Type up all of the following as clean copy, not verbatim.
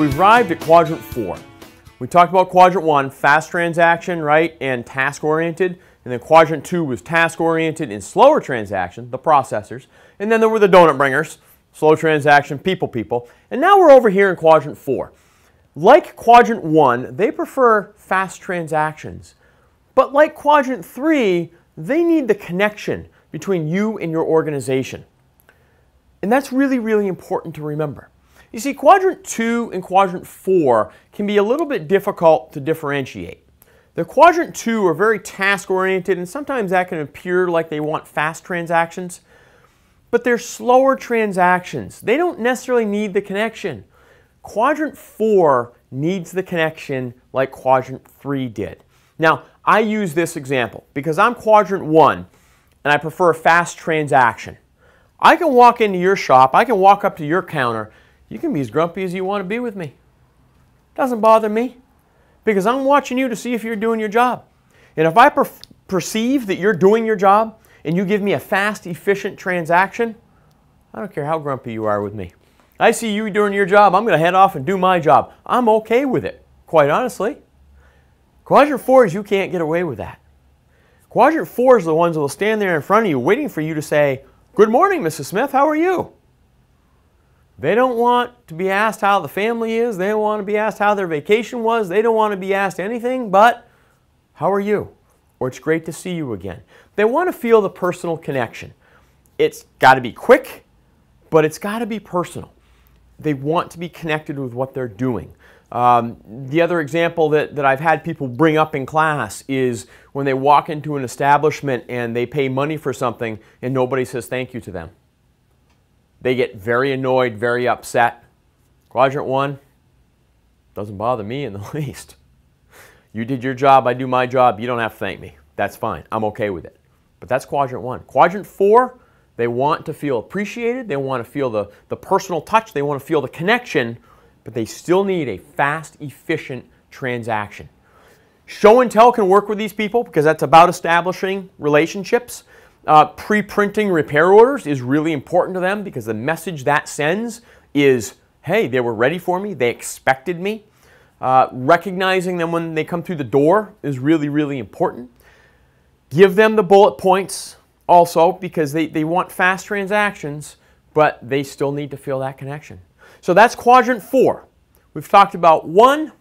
we've arrived at quadrant 4. We talked about quadrant 1, fast transaction, right, and task-oriented. And then quadrant 2 was task-oriented and slower transaction, the processors. And then there were the donut bringers, slow transaction, people. And now we're over here in quadrant 4. Like quadrant 1, they prefer fast transactions. But like quadrant 3, they need the connection between you and your organization. And that's really, really important to remember. You see, quadrant 2 and quadrant 4 can be a little bit difficult to differentiate. The quadrant 2 are very task-oriented, and sometimes that can appear like they want fast transactions. But they're slower transactions. They don't necessarily need the connection. Quadrant 4 needs the connection like quadrant 3 did. Now, I use this example because I'm quadrant 1 and I prefer a fast transaction. I can walk into your shop, I can walk up to your counter, you can be as grumpy as you want to be with me. Doesn't bother me because I'm watching you to see if you're doing your job. And if I perceive that you're doing your job and you give me a fast, efficient transaction, I don't care how grumpy you are with me. I see you doing your job, I'm going to head off and do my job. I'm okay with it, quite honestly. Quadrant 4 is you can't get away with that. Quadrant 4 is the ones that will stand there in front of you waiting for you to say, "Good morning, Mrs. Smith, how are you?" They don't want to be asked how the family is. They don't want to be asked how their vacation was. They don't want to be asked anything but, "How are you?" Or "It's great to see you again." They want to feel the personal connection. It's got to be quick, but it's got to be personal. They want to be connected with what they're doing. The other example that I've had people bring up in class is when they walk into an establishment and they pay money for something and nobody says thank you to them. They get very annoyed, very upset. Quadrant 1, doesn't bother me in the least. You did your job, I do my job, you don't have to thank me. That's fine, I'm okay with it. But that's quadrant 1. Quadrant 4, they want to feel appreciated, they want to feel the personal touch, they want to feel the connection, but they still need a fast, efficient transaction. Show and tell can work with these people because that's about establishing relationships. Pre-printing repair orders is really important to them because the message that sends is, hey, they were ready for me, they expected me. Recognizing them when they come through the door is really, really important. Give them the bullet points also because they want fast transactions, but they still need to feel that connection. So that's quadrant 4. We've talked about 1,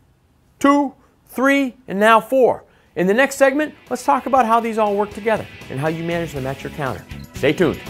2, 3, and now 4. In the next segment, let's talk about how these all work together and how you manage them at your counter. Stay tuned.